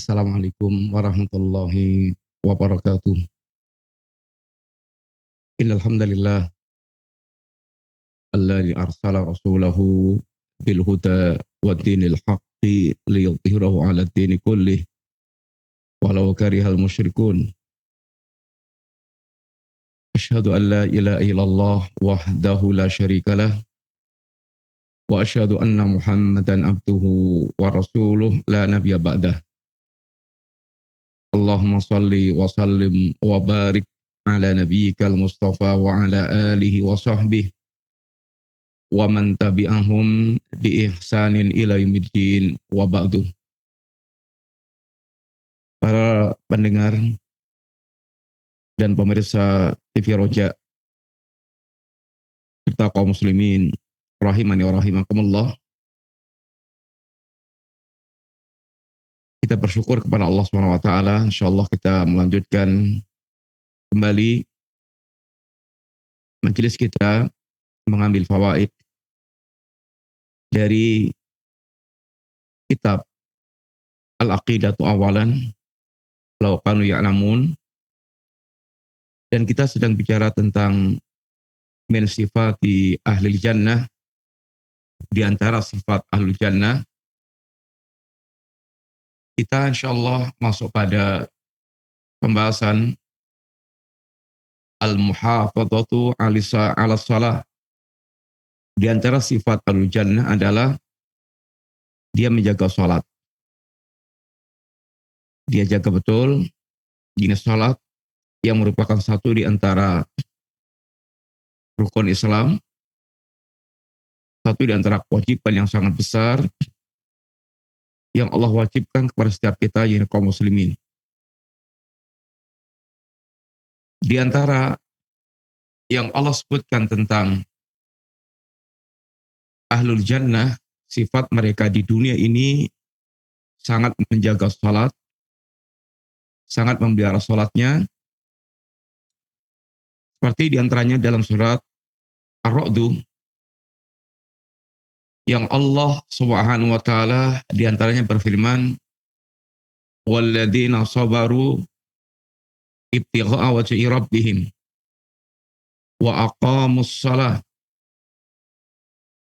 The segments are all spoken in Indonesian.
Assalamualaikum warahmatullahi wabarakatuh. Innal hamdalillah alladzi arsala rasulahu bil huda wa dinil haqqi liyudhhirahu 'ala dini kullih walau karihal musyrikun. Asyhadu an la ilaha illallah wahdahu la syarikalah wa asyhadu anna Muhammadan abduhu wa rasuluh la nabiyya ba'dah. Allahumma salli wa sallim wa barik ala nabiyyikal mustafa wa ala alihi wa sahbihi wa man tabi'ahum bi ihsanin ila yaumiddin wa ba'du. Para pendengar dan pemirsa TV Roja serta kaum muslimin rahimani wa rahimakumullah, kita bersyukur kepada Allah Subhanahu wa taala. Insyaallah kita melanjutkan kembali majelis kita mengambil fawaid dari kitab Al-Aqidatu Awalan Law Kanu Ya'lamun, dan kita sedang bicara tentang min sifati ahli jannah. Di antara sifat ahli jannah, kita insyaallah masuk pada pembahasan al-muhafadzatu ala shalah. Di antara sifat ahli jannah adalah dia menjaga salat. Dia jaga betul jenis salat yang merupakan satu di antara rukun Islam, satu di antara kewajiban yang sangat besar yang Allah wajibkan kepada setiap kita, yaitu kaum muslimin. Di antara yang Allah sebutkan tentang ahlul jannah, sifat mereka di dunia ini sangat menjaga salat, sangat memelihara salatnya, seperti di antaranya dalam surat Ar-Ra'd yang Allah Subhanahu wa taala di antaranya berfirman, walladzina sabaru ibtigha'a wajhi rabbihim wa aqamus shalah,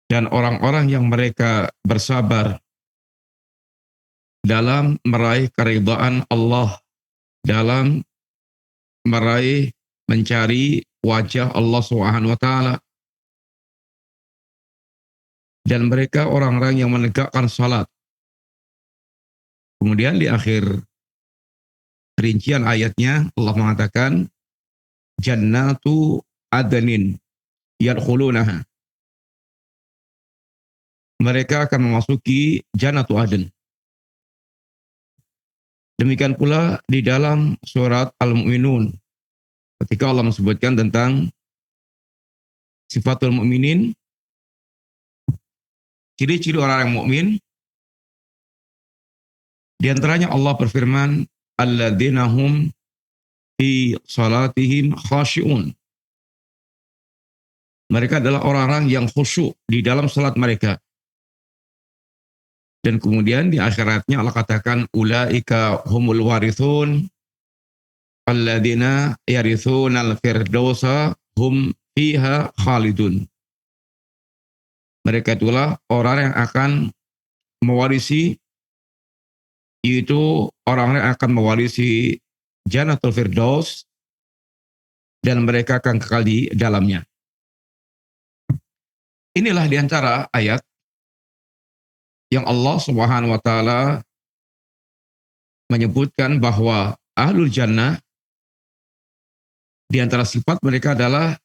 dan orang-orang yang mereka bersabar dalam meraih keridhaan Allah, dalam meraih mencari wajah Allah Subhanahu wa taala, dan mereka orang-orang yang menegakkan salat. Kemudian di akhir rincian ayatnya Allah mengatakan jannatu adnin yadkhulunaha. Mereka akan memasuki jannatu adn. Demikian pula di dalam surat Al-Mu'minun ketika Allah menyebutkan tentang sifatul mu'minin, ciri-ciri orang yang mukmin, di antaranya Allah berfirman, alladzina hum fi salatihim khashi'un. Mereka adalah orang-orang yang khusyuk di dalam salat mereka. Dan kemudian di akhiratnya Allah katakan, ulaika humul warithun alladzina yarithunal firdausa hum fiha khalidun. Mereka itulah orang yang akan mewarisi, yaitu orang yang akan mewarisi Jannatul Firdaus, dan mereka akan kekal di dalamnya. Inilah di antara ayat yang Allah Subhanahu wa taala menyebutkan bahwa ahlul jannah di antara sifat mereka adalah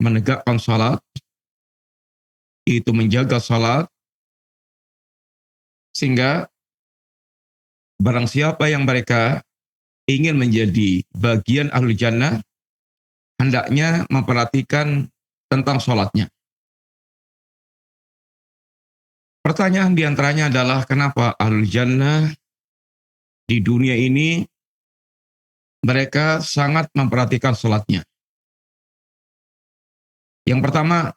menegakkan salat, itu menjaga salat, sehingga barang siapa yang mereka ingin menjadi bagian ahlul jannah, hendaknya memperhatikan tentang salatnya. Pertanyaan diantaranya adalah kenapa ahlul jannah di dunia ini mereka sangat memperhatikan salatnya. Yang pertama,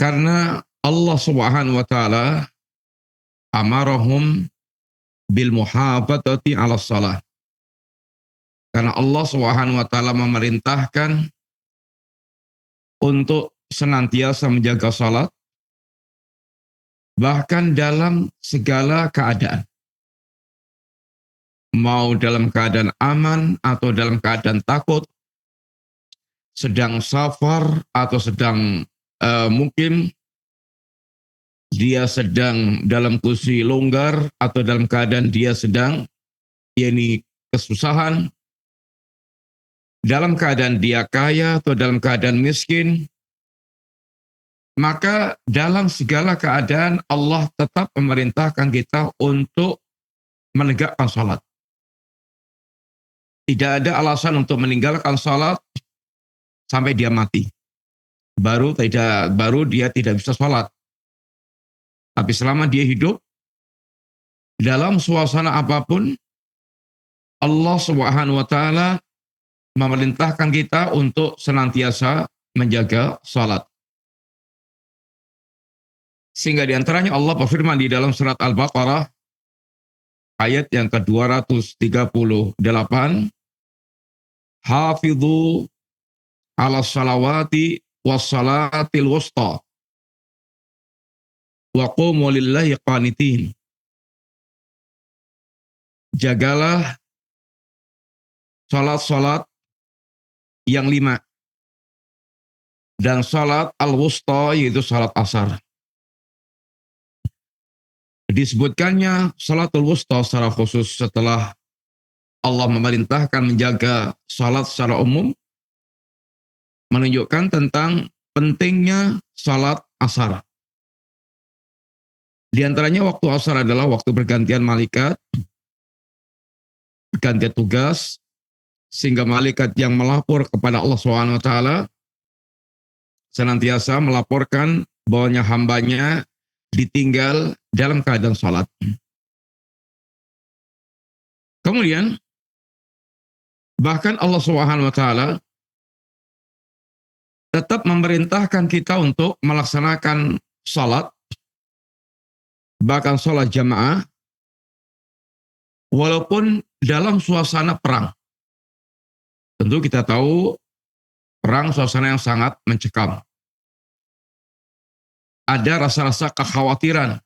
karena Allah Subhanahu wa taala amarahum bil muhafadzati 'ala shalah. Karena Allah Subhanahu wa taala memerintahkan untuk senantiasa menjaga salat bahkan dalam segala keadaan. Mau dalam keadaan aman atau dalam keadaan takut, sedang safar atau sedang mungkin dia sedang dalam kondisi longgar atau dalam keadaan dia sedang kesusahan, dalam keadaan dia kaya atau dalam keadaan miskin, maka dalam segala keadaan Allah tetap memerintahkan kita untuk menegakkan salat. Tidak ada alasan untuk meninggalkan salat sampai dia mati. Baru dia tidak bisa salat. Tapi selama dia hidup dalam suasana apapun, Allah Subhanahu wa taala memerintahkan kita untuk senantiasa menjaga salat. Sehingga diantaranya Allah berfirman di dalam surat Al-Baqarah ayat yang ke-238, Hafidhu ala salawati was salatil wusta wa qumu lillahi qanitin. Jagalah salat-salat yang 5 dan salat al-wusta yaitu salat asar. Disebutkannya salatul wusta secara khusus setelah Allah memerintahkan menjaga salat secara umum, menunjukkan tentang pentingnya salat asar. Di antaranya waktu asar adalah waktu pergantian malaikat, pergantian tugas, sehingga malaikat yang melapor kepada Allah SWT senantiasa melaporkan bahwanya hambanya ditinggal dalam keadaan salat. Kemudian bahkan Allah SWT tetap memerintahkan kita untuk melaksanakan salat, bahkan salat jamaah, walaupun dalam suasana perang. Tentu kita tahu perang suasana yang sangat mencekam. Ada rasa-rasa kekhawatiran.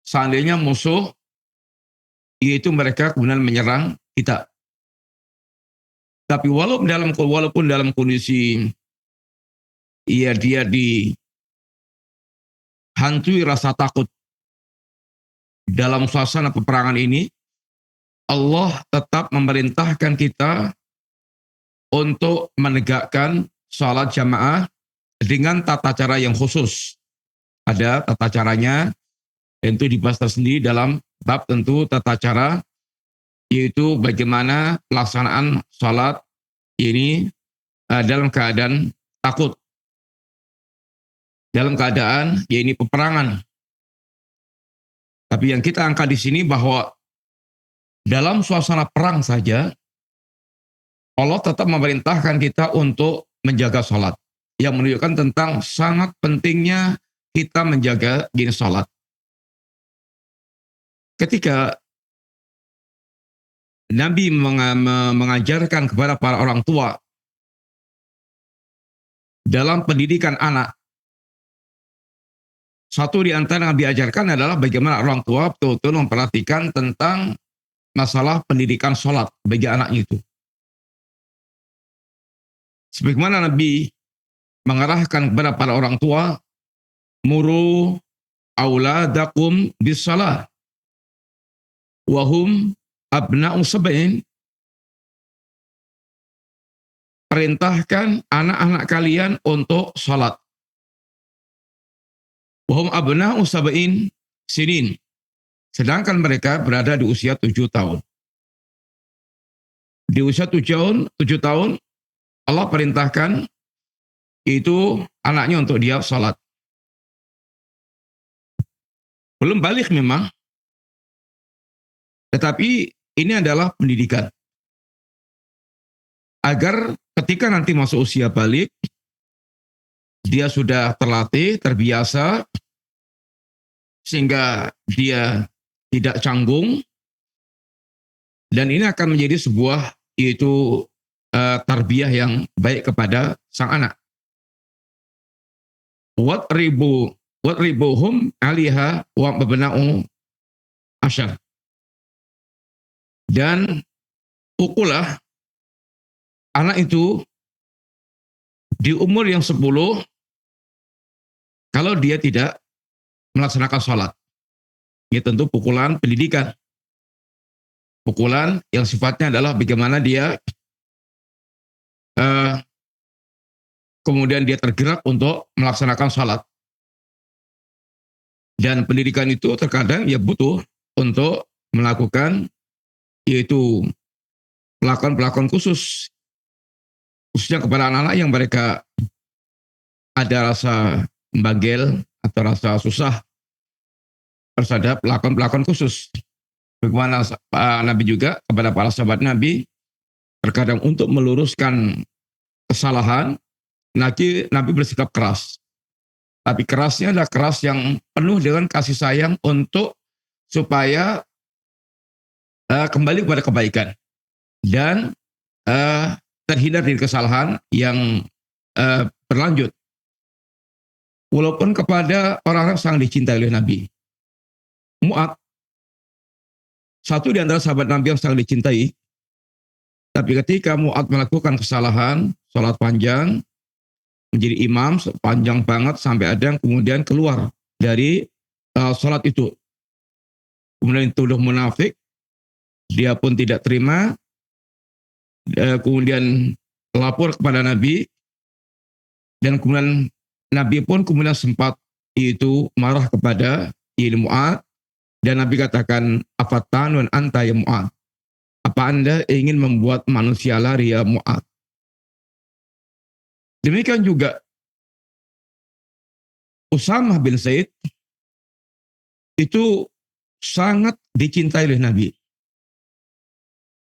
Seandainya musuh, yaitu mereka kemudian menyerang kita. Tapi walaupun dalam kondisi dia dihantui rasa takut dalam suasana peperangan ini, Allah tetap memerintahkan kita untuk menegakkan salat jamaah dengan tata cara yang khusus. Ada tata caranya, tentu dibahas tersendiri dalam bab tentu tata cara, yaitu bagaimana pelaksanaan salat ini dalam keadaan takut, dalam keadaan yaitu peperangan. Tapi yang kita angkat di sini bahwa dalam suasana perang saja Allah tetap memerintahkan kita untuk menjaga salat, yang menunjukkan tentang sangat pentingnya kita menjaga diri salat. Ketika Nabi mengajarkan kepada para orang tua dalam pendidikan anak, satu di antara yang diajarkan adalah bagaimana orang tua betul-betul memperhatikan tentang masalah pendidikan salat bagi anaknya itu. Sebagaimana Nabi mengarahkan kepada para orang tua, muru auladakum bis-shalah wahum abna'u sab'in. Perintahkan anak-anak kalian untuk salat. Wahum abna'u sab'in sinin. Sedangkan mereka berada di usia 7 tahun. Di usia 7 tahun, Allah perintahkan itu anaknya untuk dia salat. Belum balik memang, tetapi ini adalah pendidikan. Agar ketika nanti masuk usia balik, dia sudah terlatih, terbiasa, sehingga dia tidak canggung, dan ini akan menjadi sebuah yaitu tarbiyah yang baik kepada sang anak. Wadribuhum aliha wa mabna'u asyar. Dan pukullah anak itu di umur yang 10 kalau dia tidak melaksanakan sholat. Ini tentu pukulan pendidikan. Pukulan yang sifatnya adalah bagaimana dia kemudian dia tergerak untuk melaksanakan sholat. Dan pendidikan itu terkadang ya butuh untuk melakukan yaitu pelakon-pelakon khusus, khususnya kepada anak-anak yang mereka ada rasa bagel atau rasa susah, harus ada pelakon-pelakon khusus. Bagaimana Nabi juga kepada para sahabat Nabi, terkadang untuk meluruskan kesalahan, Nabi bersikap keras. Tapi kerasnya adalah keras yang penuh dengan kasih sayang untuk supaya kembali kepada kebaikan dan terhindar dari kesalahan yang berlanjut. Walaupun kepada orang-orang sangat dicintai oleh Nabi. Mu'ad, satu di antara sahabat Nabi yang sangat dicintai, tapi ketika Mu'ad melakukan kesalahan, sholat panjang, menjadi imam panjang banget sampai ada yang kemudian keluar dari sholat itu. Kemudian dituduh munafik, dia pun tidak terima, kemudian lapor kepada Nabi, dan kemudian Nabi pun kemudian sempat itu marah kepada Mu'ad, dan Nabi katakan, afatanun anta ya Mu'ad, apa Anda ingin membuat manusia lari ya Mu'ad? Demikian juga Usamah bin Zaid itu sangat dicintai oleh Nabi.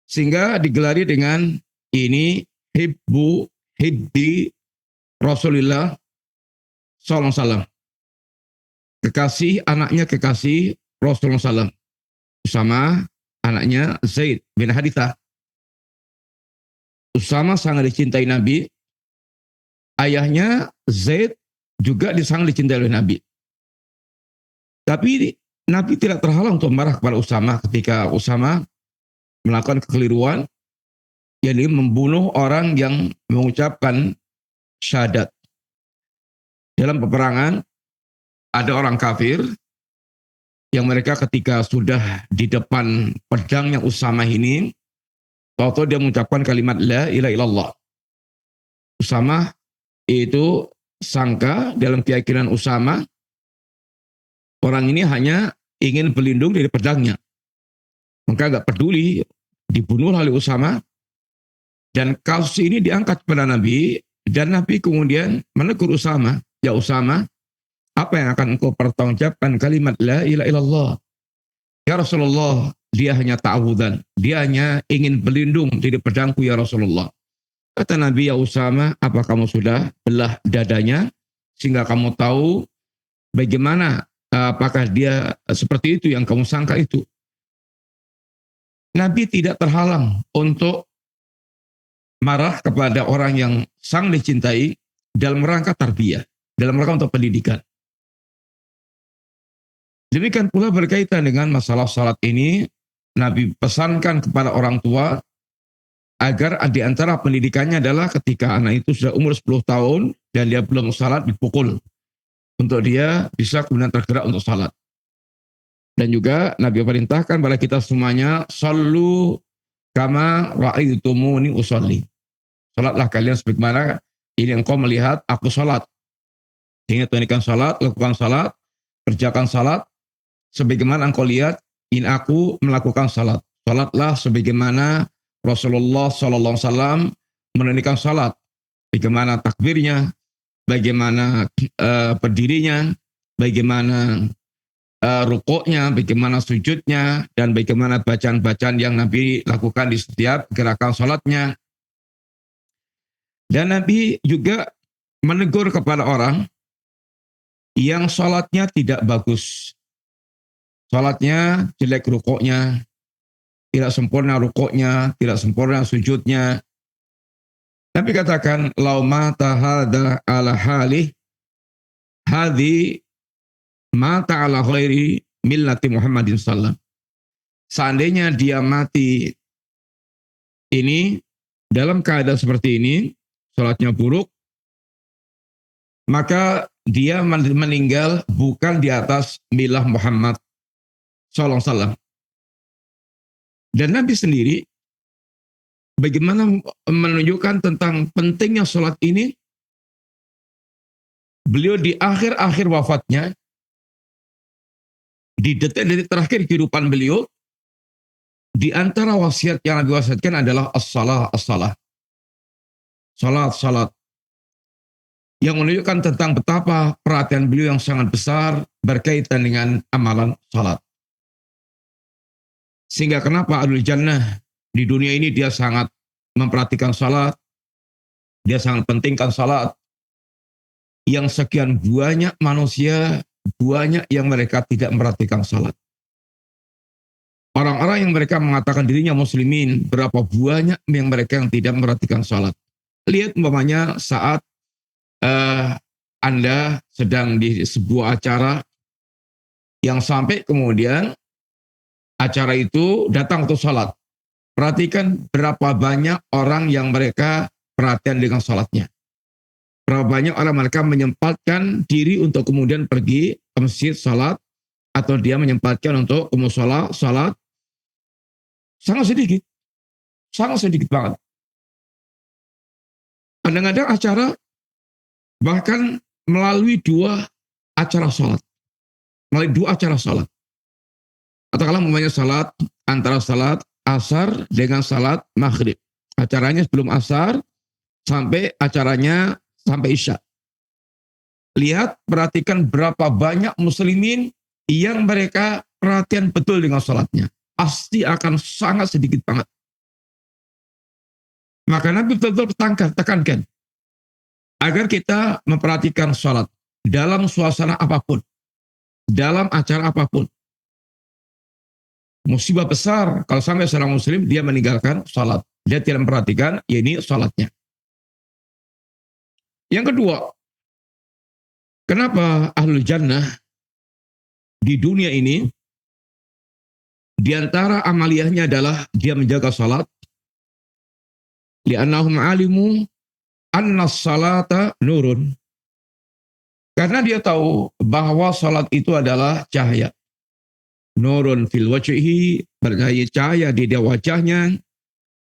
Sehingga digelari dengan ini hibbi Rasulullah sallallahu alaihi wasallam. Kekasih anaknya kekasih Rasulullah sallallahu alaihi wasallam. Usamah anaknya Zaid bin Harithah. Usamah sangat dicintai Nabi. Ayahnya Zaid juga sangat dicintai oleh Nabi. Tapi Nabi tidak terhalang untuk marah kepada Usamah ketika Usamah melakukan kekeliruan, yakni membunuh orang yang mengucapkan syahadat. Dalam peperangan ada orang kafir yang mereka ketika sudah di depan pedangnya Usamah ini, waktu dia mengucapkan kalimat la ilaha illallah. Usamah itu sangka dalam keyakinan Usamah, orang ini hanya ingin berlindung dari pedangnya. Maka gak peduli, dibunuh oleh Usamah. Dan kasus ini diangkat kepada Nabi, dan Nabi kemudian menegur Usamah, ya Usamah, apa yang akan engkau pertanggungjawabkan kalimat la ilaha illallah? Ya Rasulullah, dia hanya ta'awudan, dia hanya ingin berlindung dari pedangku ya Rasulullah. Kata Nabi, ya Usamah, apa kamu sudah belah dadanya sehingga kamu tahu bagaimana apakah dia seperti itu yang kamu sangka itu? Nabi tidak terhalang untuk marah kepada orang yang sangat dicintai dalam rangka tarbiyah, dalam rangka untuk pendidikan. Demikian pula berkaitan dengan masalah salat ini, Nabi pesankan kepada orang tua agar di antara pendidikannya adalah ketika anak itu sudah umur 10 tahun dan dia belum salat dipukul untuk dia bisa kemudian tergerak untuk salat. Dan juga Nabi perintahkan pada kita semuanya, sallu kama ra'aitumuni usolli. Salatlah kalian sebagaimana ini engkau melihat aku salat. Ingat tunaikan salat, lakukan salat, kerjakan salat sebagaimana engkau lihat ini aku melakukan salat. Salatlah sebagaimana Rasulullah sallallahu alaihi wasallam menunaikan salat. Bagaimana takbirnya, bagaimana berdirinya, bagaimana rukuknya, bagaimana sujudnya, dan bagaimana bacaan-bacaan yang Nabi lakukan di setiap gerakan salatnya. Dan Nabi juga menegur kepada orang yang salatnya tidak bagus. Salatnya jelek rukuknya, tidak sempurna rukuknya, tidak sempurna sujudnya. Tapi katakan, lau mata hadha ala halih, hadhi mata ala khairi millati Muhammadin sallam. Seandainya dia mati ini dalam keadaan seperti ini, salatnya buruk, maka dia meninggal bukan di atas milah Muhammad sallallahu alaihi wasallam. Dan Nabi sendiri bagaimana menunjukkan tentang pentingnya salat ini, beliau di akhir-akhir wafatnya, di detik-detik terakhir kehidupan beliau, di antara wasiat yang Nabi wasiatkan adalah as-salah, as-salah. Salat, salat. Yang menunjukkan tentang betapa perhatian beliau yang sangat besar berkaitan dengan amalan salat. Sehingga kenapa Ahlul Jannah di dunia ini dia sangat memperhatikan salat, dia sangat pentingkan salat. Yang sekian banyak manusia, banyak yang mereka tidak memperhatikan salat. Orang-orang yang mereka mengatakan dirinya muslimin, berapa banyak yang mereka yang tidak memperhatikan salat. Lihat umpamanya saat Anda sedang di sebuah acara yang sampai kemudian acara itu datang untuk salat. Perhatikan berapa banyak orang yang mereka perhatian dengan salatnya. Berapa banyak orang mereka menyempatkan diri untuk kemudian pergi ke masjid salat, atau dia menyempatkan untuk ke mushola salat. Sangat sedikit banget. Kadang-kadang acara bahkan melalui dua acara salat. Katakanlah umpamanya salat, antara salat asar dengan salat maghrib. Acaranya sebelum asar sampai acaranya sampai isya. Lihat, perhatikan berapa banyak muslimin yang mereka perhatian betul dengan salatnya. Pasti akan sangat sedikit banget. Maka Nabi betul-betul tekankan agar kita memperhatikan salat dalam suasana apapun, dalam acara apapun. Musibah besar kalau sampai seorang muslim dia meninggalkan salat, dia tidak memperhatikan, ya ini salatnya. Yang kedua, kenapa Ahlul Jannah di dunia ini di antara amaliyahnya adalah dia menjaga salat? Li'annahum alimu anna salata nurun. Karena dia tahu bahwa salat itu adalah cahaya. Nurun fil wajhi, bercahaya di wajahnya.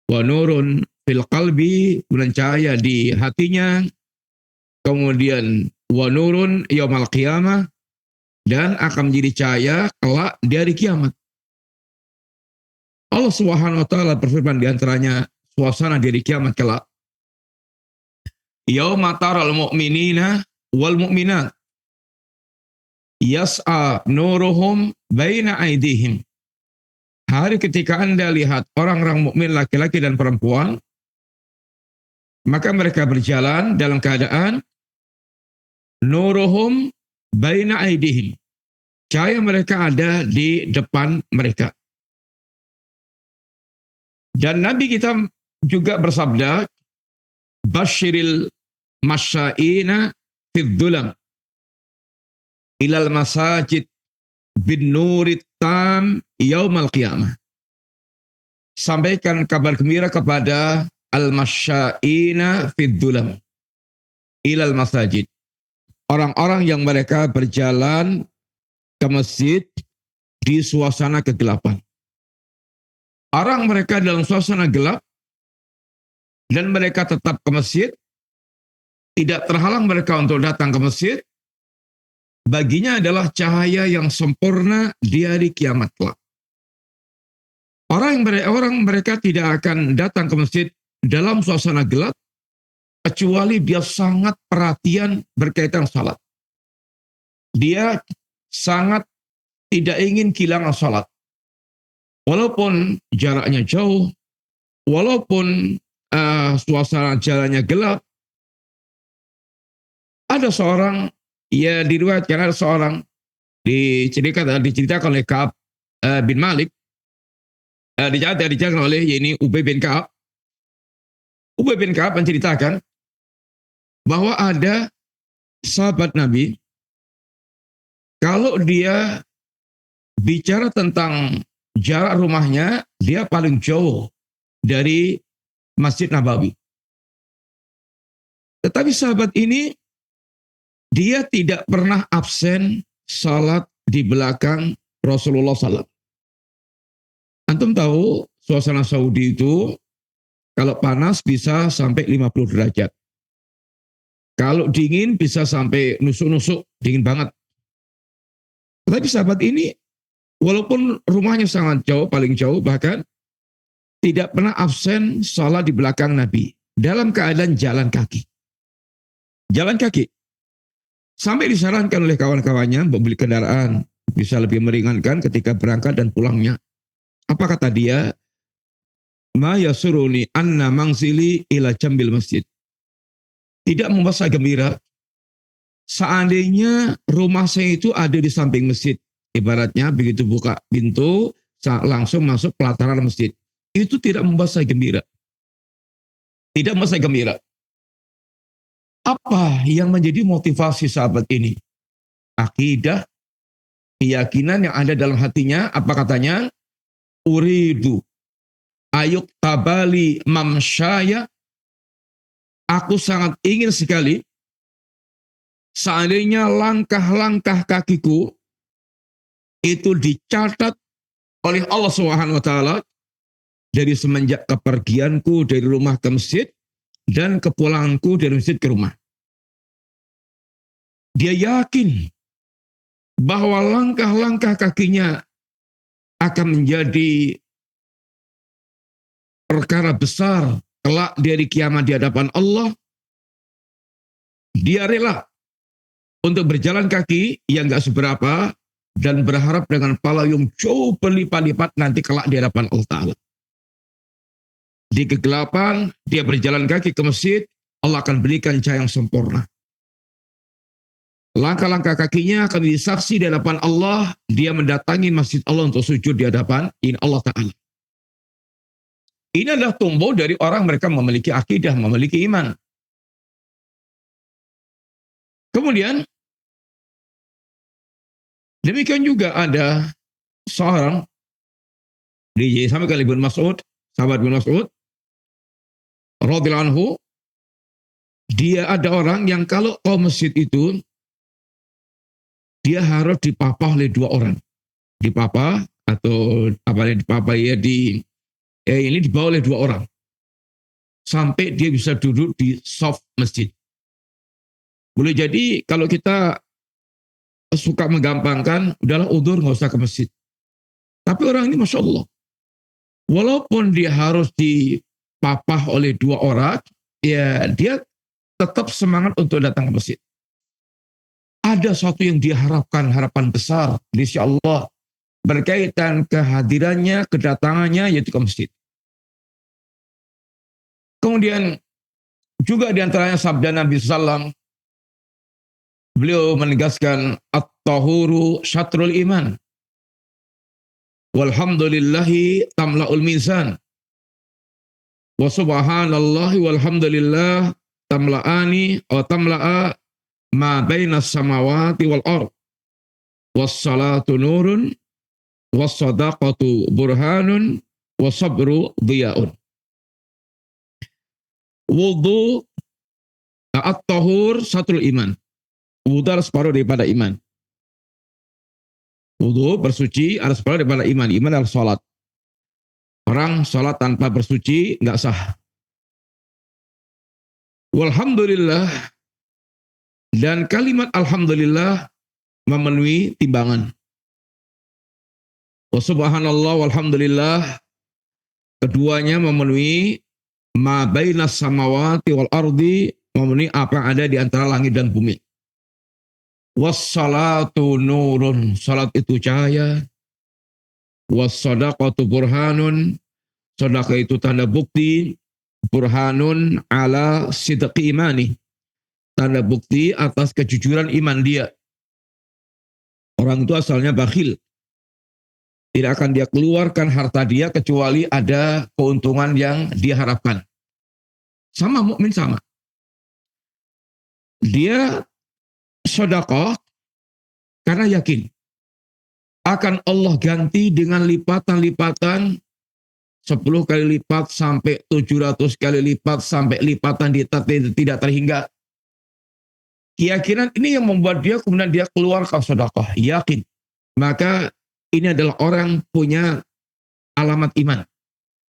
Wa nurun fil qalbi, bercahaya di hatinya. Kemudian wa nurun yaumal qiyamah, dan akan menjadi cahaya kelak di hari kiamat. Allah Subhanahu wa taala berfirman di antaranya suasana di hari kiamat kelak. Yauma taral mu'minina wal mu'minat yas'a nuruhum baina aydihim. Hari ketika Anda lihat orang-orang mukmin laki-laki dan perempuan, maka mereka berjalan dalam keadaan nuruhum baina aydihim. Cahaya mereka ada di depan mereka. Dan Nabi kita juga bersabda, Basyiril masya'ina fid dulam ilal masajid bin nurit tam yaumal qiyamah. Sampaikan kabar gembira kepada al-masya'ina fid dulam ilal masajid. Orang-orang yang mereka berjalan ke masjid di suasana kegelapan. Orang mereka dalam suasana gelap dan mereka tetap ke masjid, tidak terhalang mereka untuk datang ke masjid, baginya adalah cahaya yang sempurna di hari kiamat kelak. Orang mereka tidak akan datang ke masjid dalam suasana gelap, kecuali dia sangat perhatian berkaitan salat. Dia sangat tidak ingin kehilangan salat. Walaupun jaraknya jauh, walaupun suasana jalannya gelap, ada seorang, ya diriwayatkan ada seorang Diceritakan oleh Ka'ab bin Malik, diceritakan oleh ini Ubay bin Ka'ab. Ubay bin Ka'ab menceritakan bahwa ada sahabat Nabi, kalau dia bicara tentang jarak rumahnya, dia paling jauh dari Masjid Nabawi. Tetapi sahabat ini, dia tidak pernah absen salat di belakang Rasulullah SAW. Antum tahu, suasana Saudi itu, kalau panas bisa sampai 50 derajat. Kalau dingin bisa sampai nusuk-nusuk, dingin banget. Tetapi sahabat ini, walaupun rumahnya sangat jauh, paling jauh bahkan, tidak pernah absen salat di belakang Nabi. Dalam keadaan jalan kaki. Jalan kaki. Sampai disarankan oleh kawan-kawannya membeli kendaraan. Bisa lebih meringankan ketika berangkat dan pulangnya. Apa kata dia? Ma yasuruni anna mangsili ila jambil masjid. Tidak membuat saya gembira. Seandainya rumah saya itu ada di samping masjid. Ibaratnya begitu buka pintu, langsung masuk pelataran masjid. Itu tidak membuat saya gembira. Tidak membuat saya gembira. Apa yang menjadi motivasi sahabat ini? Akidah, keyakinan yang ada dalam hatinya. Apa katanya? Uridu ayuk tabali mamsyaya. Aku sangat ingin sekali seandainya langkah-langkah kakiku itu dicatat oleh Allah Subhanahu wa taala dari semenjak kepergianku dari rumah ke masjid dan kepulanganku dari masjid ke rumah. Dia yakin bahwa langkah-langkah kakinya akan menjadi perkara besar kelak dari kiamat di hadapan Allah. Dia rela untuk berjalan kaki yang gak seberapa dan berharap dengan pahala yang jauh berlipat-lipat nanti kelak di hadapan Allah Ta'ala. Di kegelapan, dia berjalan kaki ke masjid, Allah akan berikan cahaya yang sempurna. Langkah-langkah kakinya akan disaksi di hadapan Allah, dia mendatangi masjid Allah untuk sujud di hadapan Allah Ta'ala. Ini adalah tumbuh dari orang mereka memiliki akidah, memiliki iman. Kemudian, demikian juga ada seorang, disampaikan oleh Ibnu Mas'ud, sahabat Ibnu Mas'ud, radhiyallahu anhu, dia ada orang yang kalau ke masjid itu, dia harus dipapah oleh dua orang. Dipapah, atau apa yang dipapah ya, ini dibawa oleh dua orang. Sampai dia bisa duduk di saf masjid. Boleh jadi kalau kita suka menggampangkan, udahlah udzur nggak usah ke masjid. Tapi orang ini Masya Allah, walaupun dia harus dipapah oleh dua orang, ya dia tetap semangat untuk datang ke masjid. Ada sesuatu yang dia harapkan, harapan besar di sisi Allah berkaitan kehadirannya, kedatangannya, yaitu ke masjid. Kemudian juga di antaranya sabda Nabi SAW, beliau menegaskan at-tahuru syatrul iman. Walhamdulillahi tamla'ul mizan. Wa subhanallahi walhamdulillah tamla'ani wa tamla'a ma bainas samawati wal ard. Wassalatu nurun wassadaqatu burhanun wasabru dhiya'un. Wudu at-tahur syatrul iman. Wudu adalah separuh daripada iman. Wudu bersuci adalah separuh daripada iman. Iman adalah salat. Orang salat tanpa bersuci nggak sah. Walhamdulillah, dan kalimat alhamdulillah memenuhi timbangan. Wa subhanallah walhamdulillah, keduanya memenuhi ma bainas samawati wal ardi, memenuhi apa yang ada di antara langit dan bumi. Wassalatu nurun, salat itu cahaya. Wassadaqatu burhanun, sedekah itu tanda bukti. Burhanun ala sidqi imani, tanda bukti atas kejujuran iman dia. Orang itu asalnya bakhil. Tidak akan dia keluarkan harta dia kecuali ada keuntungan yang diharapkan. Sama mukmin sama. Dia sedekah karena yakin akan Allah ganti dengan lipatan-lipatan 10 kali lipat sampai 700 kali lipat sampai lipatan tidak terhingga. Keyakinan ini yang membuat dia kemudian dia keluarkan sedekah, yakin. Maka ini adalah orang punya alamat iman.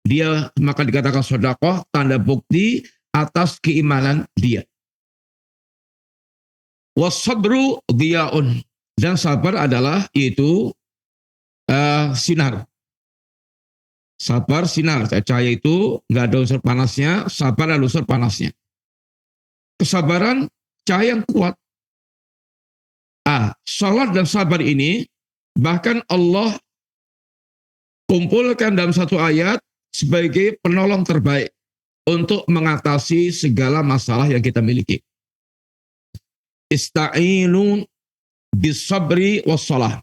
Dia maka dikatakan sedekah tanda bukti atas keimanan dia. Wasabru diyaun, dan sabar adalah itu sinar. Sabar sinar, cahaya itu nggak ada unsur panasnya, sabar ada unsur panasnya. Kesabaran cahaya yang kuat. Salat dan sabar ini bahkan Allah kumpulkan dalam satu ayat sebagai penolong terbaik untuk mengatasi segala masalah yang kita miliki. Ista'inu bisabri wassalah.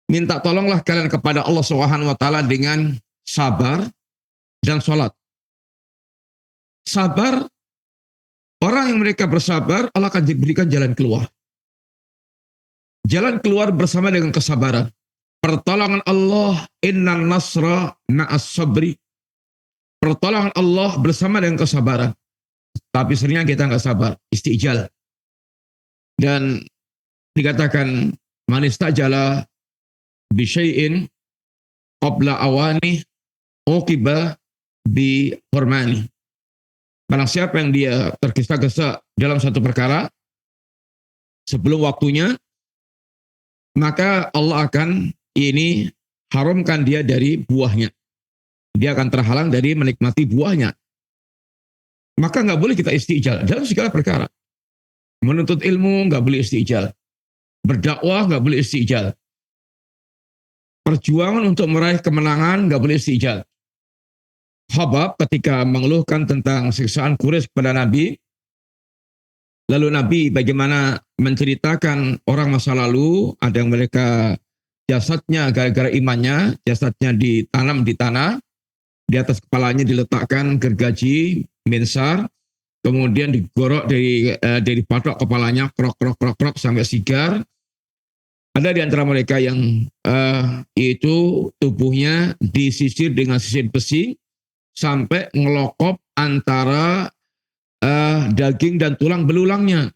Minta tolonglah kalian kepada Allah Subhanahu wa taala dengan sabar dan salat. Sabar, orang yang mereka bersabar, Allah akan diberikan jalan keluar. Jalan keluar bersama dengan kesabaran. Pertolongan Allah, innan nasra ma'as sabri. Pertolongan Allah bersama dengan kesabaran. Tapi seringnya kita nggak sabar, istijal. Dan dikatakan man istajala bi syai'in qabla awani uqiba bi hurmani. Barang siapa yang dia tergesa-gesa dalam satu perkara sebelum waktunya, maka Allah akan haramkan dia dari buahnya. Dia akan terhalang dari menikmati buahnya. Maka nggak boleh kita istijal dalam segala perkara. Menuntut ilmu nggak boleh istijal. Berdakwah nggak boleh istijal. Perjuangan untuk meraih kemenangan nggak boleh istijal. Habab ketika mengeluhkan tentang siksaan Quraisy kepada Nabi, lalu Nabi bagaimana menceritakan orang masa lalu, ada yang mereka jasadnya gara-gara imannya, jasadnya ditanam di tanah, di atas kepalanya diletakkan gergaji, mensar, kemudian digorok dari patok kepalanya, krok sampai sigar. Ada di antara mereka yang itu tubuhnya disisir dengan sisir besi sampai ngelokop antara daging dan tulang belulangnya.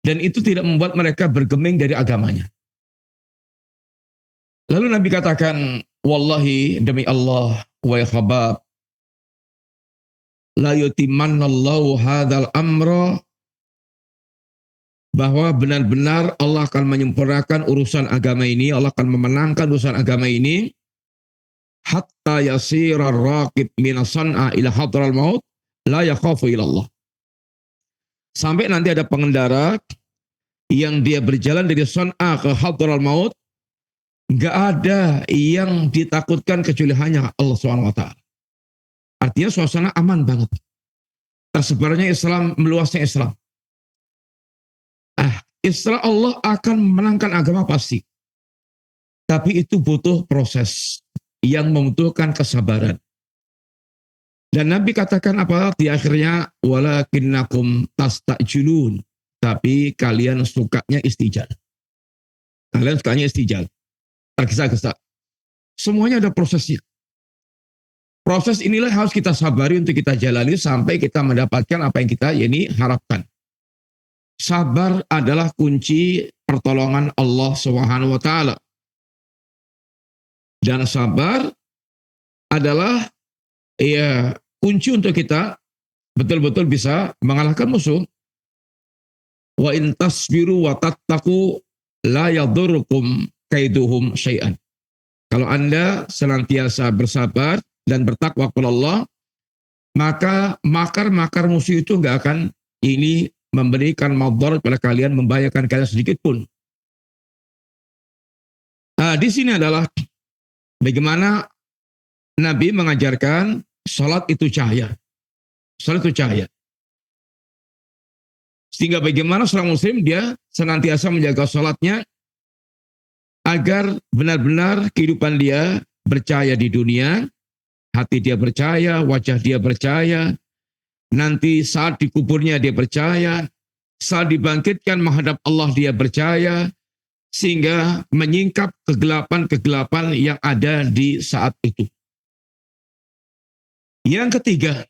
Dan itu tidak membuat mereka bergeming dari agamanya. Lalu Nabi katakan, wallahi demi Allah, wa ya Khabab, la yutimannallahu hadzal amra, bahwa benar-benar Allah akan menyempurnakan urusan agama ini, Allah akan memenangkan urusan agama ini, hatta yasira raqib min san'a ila hadral maut la yakhafu ilallah. Sampai nanti ada pengendara yang dia berjalan dari San'a ke hadral maut, nggak ada yang ditakutkan kecuali hanya Allah SWT. Artinya suasana aman banget. Tersebarnya Islam, meluasnya Islam. Islam Allah akan memenangkan agama pasti. Tapi itu butuh proses yang membutuhkan kesabaran. Dan Nabi katakan apa di akhirnya, walakinnakum tastajilun, tapi kalian sukanya istijal. Kalian sukanya istijal. Tergesa-gesa. Semuanya ada prosesnya. Proses inilah harus kita sabari untuk kita jalani sampai kita mendapatkan apa yang kita harapkan. Sabar adalah kunci pertolongan Allah Subhanahu wa taala. Dan sabar adalah kunci untuk kita betul-betul bisa mengalahkan musuh. Wa in tasbiru wa tattaqu la yadurrukum kaiduhum syai'an. Kalau Anda senantiasa bersabar dan bertakwa kepada Allah, maka makar-makar musuh itu enggak akan memberikan madarat pada kalian, membahayakan kalian sedikit pun. Di sini adalah bagaimana Nabi mengajarkan salat itu cahaya. Salat itu cahaya. Sehingga bagaimana seorang muslim dia senantiasa menjaga salatnya agar benar-benar kehidupan dia bercahaya di dunia, hati dia percaya, wajah dia percaya, nanti saat dikuburnya dia percaya, saat dibangkitkan menghadap Allah dia percaya, sehingga menyingkap kegelapan-kegelapan yang ada di saat itu. Yang ketiga,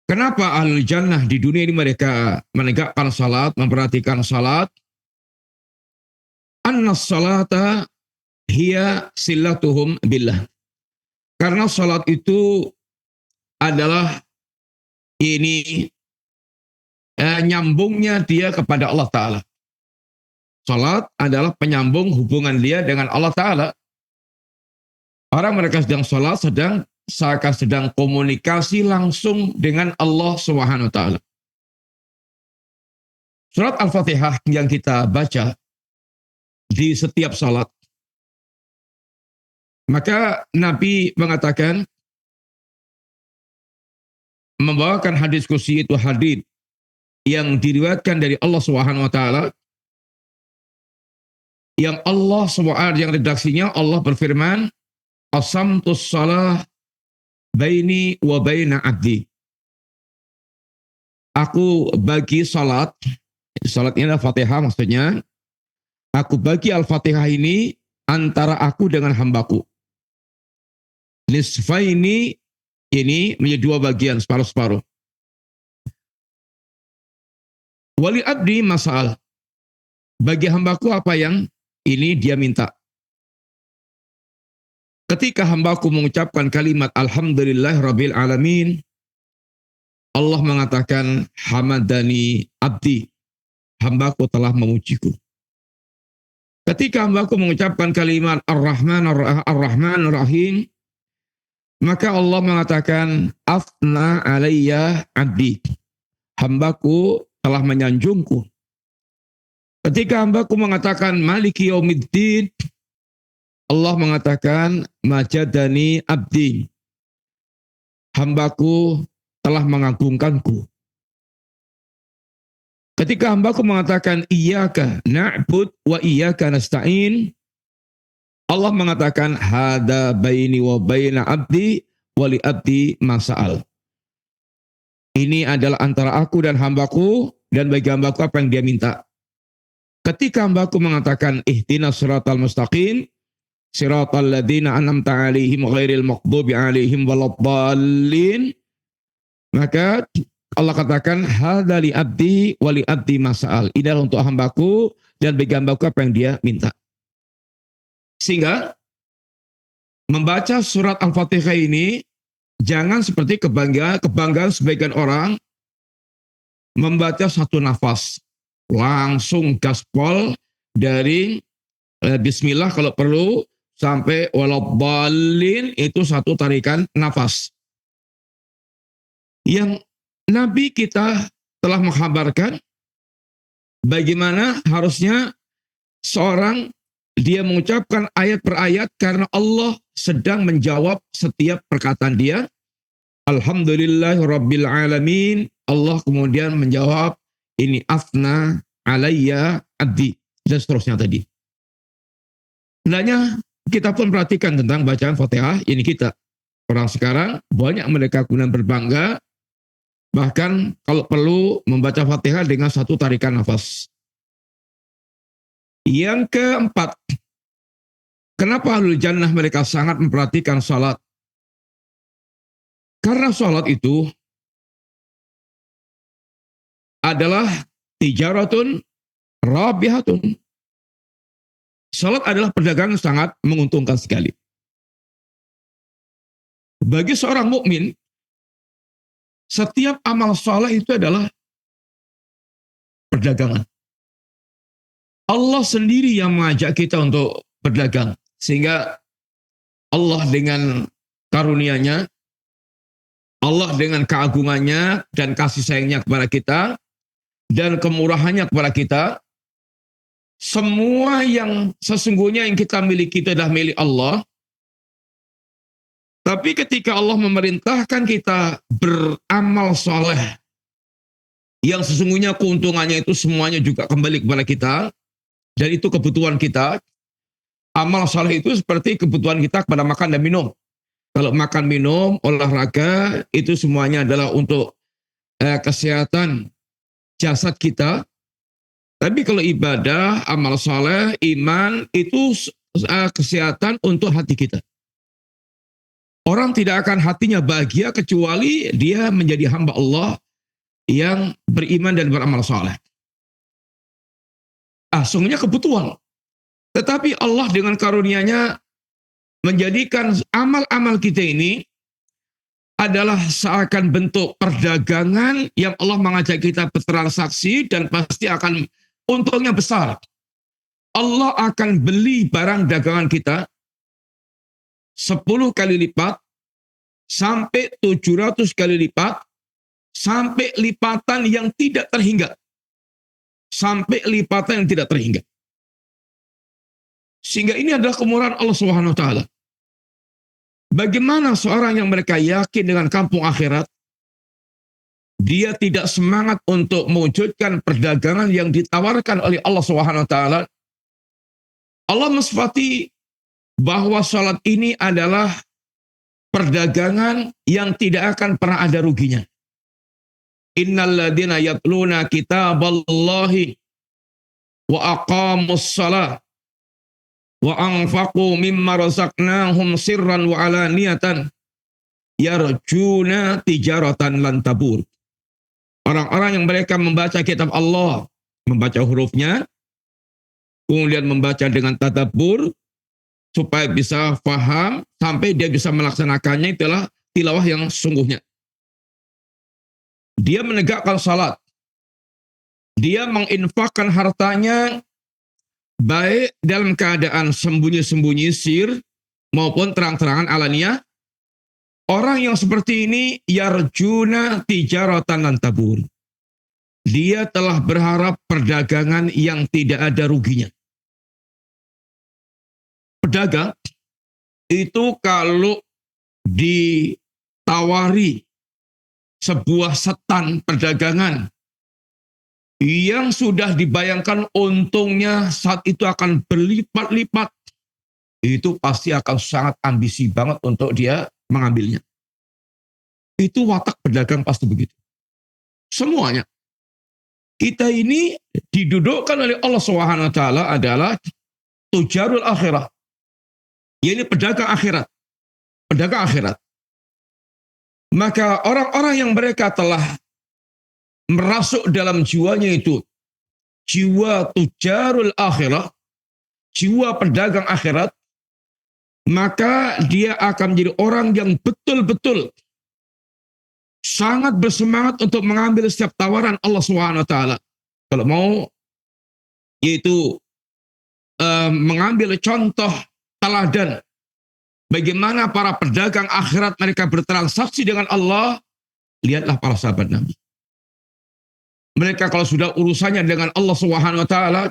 kenapa ahlul jannah di dunia ini mereka menegakkan salat, memperhatikan salat? Anna salata hiya silatuhum billah. Karena salat itu adalah ini nyambungnya dia kepada Allah Ta'ala. Salat adalah penyambung hubungan dia dengan Allah Ta'ala. Orang mereka sedang salat, seakan sedang komunikasi langsung dengan Allah Subhanahu wa Ta'ala. Surat Al-Fatihah yang kita baca di setiap salat, maka Nabi mengatakan, membawakan hadis kursi, itu hadis yang diriwayatkan dari Allah Subhanahu wa Ta'ala, yang Allah SWT, yang redaksinya Allah berfirman, asamtus salah baini wa baina abdi. Aku bagi salat ini adalah Fatihah maksudnya, aku bagi Al-Fatihah ini antara aku dengan hambaku. Nisfaini ini menjadi dua bagian, separuh-separuh. Wali abdi masal. Bagi hambaku apa yang ini dia minta. Ketika hambaku mengucapkan kalimat Alhamdulillah Rabbil Alamin, Allah mengatakan hamadani abdi. Hambaku telah memujiku. Ketika hambaku mengucapkan kalimat Ar-Rahman Ar-Rahim, maka Allah mengatakan afna alayya abdi. Hambaku telah menyanjungku. Ketika hambaku mengatakan maliki yaumiddin, Allah mengatakan majadani abdi. Hambaku telah mengagungkanku. Ketika hambaku mengatakan iyyaka na'bud wa iyyaka nasta'in, Allah mengatakan hada baini wa baina abdi wa li abdi masa'al. Ini adalah antara aku dan hambaku, dan bagi hambaku apa yang dia minta. Ketika hambaku mengatakan ihdinas siratal mustaqim, siratal ladzina an'amta 'alaihim ghairil maghdubi 'alaihim waladdallin, maka Allah katakan hadza li abdi wa li abdi mas'al. Ini adalah untuk hambaku dan bagi hambaku apa yang dia minta. Sehingga membaca surat Al-Fatihah ini jangan seperti kebanggaan sebagian orang membaca satu nafas, langsung gaspol dari bismillah kalau perlu sampai waladdallin, itu satu tarikan nafas. Yang Nabi kita telah menghabarkan bagaimana harusnya seorang dia mengucapkan ayat per ayat, karena Allah sedang menjawab setiap perkataan dia. Alhamdulillahirabbil alamin. Allah kemudian menjawab ini afna alayya abdi, dan seterusnya tadi. Hendaknya kita pun perhatikan tentang bacaan Fatihah ini kita. Orang sekarang banyak mereka kemudian berbangga, bahkan kalau perlu membaca Fatihah dengan satu tarikan nafas. Yang keempat, kenapa ahlul jannah mereka sangat memperhatikan salat? Karena salat itu adalah tijaratun rabihatun. Salat adalah perdagangan sangat menguntungkan sekali. Bagi seorang mukmin, setiap amal saleh itu adalah perdagangan. Allah sendiri yang mengajak kita untuk berdagang. Sehingga Allah dengan karunia-Nya, Allah dengan keagungannya dan kasih sayangnya kepada kita, dan kemurahannya kepada kita, semua yang sesungguhnya yang kita miliki itu adalah milik Allah. Tapi ketika Allah memerintahkan kita beramal soleh, yang sesungguhnya keuntungannya itu semuanya juga kembali kepada kita, Dan itu kebutuhan kita. Amal saleh itu seperti kebutuhan kita kepada makan dan minum. Kalau makan, minum, olahraga, itu semuanya adalah untuk kesehatan jasad kita. Tapi kalau ibadah, amal saleh, iman, itu kesehatan untuk hati kita. Orang tidak akan hatinya bahagia kecuali dia menjadi hamba Allah yang beriman dan beramal saleh. Sungguhnya kebutuhan. Tetapi Allah dengan karunia-Nya menjadikan amal-amal kita ini adalah seakan bentuk perdagangan yang Allah mengajak kita bertransaksi dan pasti akan untungnya besar. Allah akan beli barang dagangan kita 10 kali lipat, sampai 700 kali lipat, sampai lipatan yang tidak terhingga. Sampai lipatan yang tidak terhingga. Sehingga ini adalah kemurahan Allah Subhanahu wa taala. Bagaimana seorang yang mereka yakin dengan kampung akhirat, dia tidak semangat untuk mewujudkan perdagangan yang ditawarkan oleh Allah Subhanahu wa taala. Allah mensifati bahwa salat ini adalah perdagangan yang tidak akan pernah ada ruginya. Innal ladzina yatluna kitaballahi wa aqamus shalah wa anfaqu mimma razaqnahum sirran wa alaniyatan yarjuna tijaratan lan tabur. Orang-orang yang mereka membaca kitab Allah, membaca hurufnya, kemudian membaca dengan tadabbur supaya bisa faham sampai dia bisa melaksanakannya, itulah tilawah yang sungguhnya. Dia menegakkan salat. Dia menginfakkan hartanya baik dalam keadaan sembunyi-sembunyi sir maupun terang-terangan alania. Orang yang seperti ini yarjuna tijaratan lan tabur. Dia telah berharap perdagangan yang tidak ada ruginya. Pedagang itu kalau ditawari sebuah setan perdagangan yang sudah dibayangkan untungnya saat itu akan berlipat-lipat, itu pasti akan sangat ambisi banget untuk dia mengambilnya. Itu watak pedagang pasti begitu. Semuanya. Kita ini didudukkan oleh Allah Subhanahu wa taala adalah tujarul akhirah. Yaitu pedagang akhirat. Pedagang akhirat. Maka orang-orang yang mereka telah merasuk dalam jiwanya itu jiwa tujarul akhirah, jiwa pedagang akhirat, maka dia akan menjadi orang yang betul-betul sangat bersemangat untuk mengambil setiap tawaran Allah Subhanahu wa taala. Kalau mau yaitu mengambil contoh teladan bagaimana para pedagang akhirat mereka bertransaksi dengan Allah, lihatlah para sahabat Nabi. Mereka kalau sudah urusannya dengan Allah Subhanahu wa taala,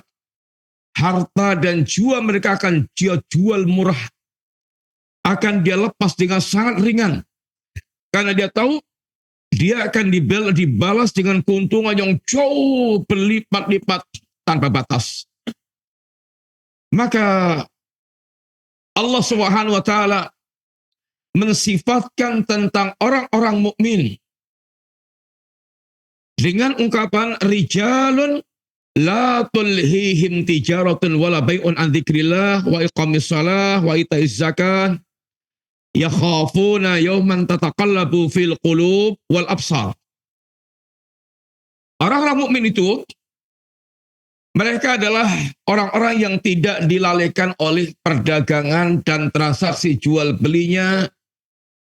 harta dan jiwa mereka akan dia jual murah. Akan dia lepas dengan sangat ringan. Karena dia tahu dia akan dibalas dengan keuntungan yang jauh berlipat-lipat tanpa batas. Maka Allah Subhanahu wa taala mensifatkan tentang orang-orang mukmin dengan ungkapan rijalun la tulhihim tijaratun wala bai'un an dzikrillah wa iqamis shalah wa itaiz zakat yakhafuna yawman tataqallabu fil qulub wal absar. Orang-orang mukmin itu mereka adalah orang-orang yang tidak dilalaikan oleh perdagangan dan transaksi jual belinya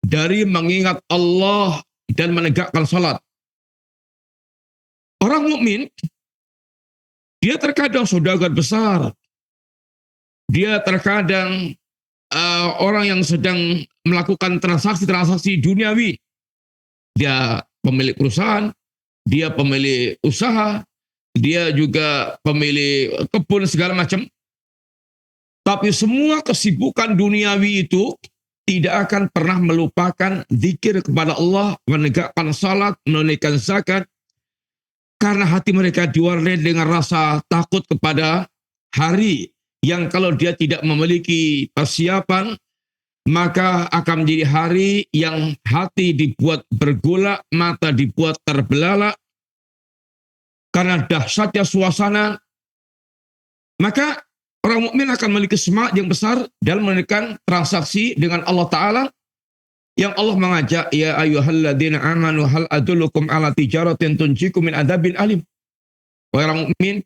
dari mengingat Allah dan menegakkan salat. Orang mukmin dia terkadang saudagar besar. Dia terkadang orang yang sedang melakukan transaksi-transaksi duniawi. Dia pemilik perusahaan, dia pemilik usaha, dia juga pemilik kebun segala macam. Tapi semua kesibukan duniawi itu tidak akan pernah melupakan zikir kepada Allah, menegakkan salat, menunaikan zakat. Karena hati mereka diwarnai dengan rasa takut kepada hari yang kalau dia tidak memiliki persiapan, maka akan menjadi hari yang hati dibuat bergolak, mata dibuat terbelalak, karena dahsyatnya suasana. Maka orang mukmin akan memiliki semangat yang besar dalam menekan transaksi dengan Allah Ta'ala, yang Allah mengajak, ya ayyuhalladzina amanu hal adullukum ala tijaratin tunjikum min adzabin alim. Wahai orang mukmin,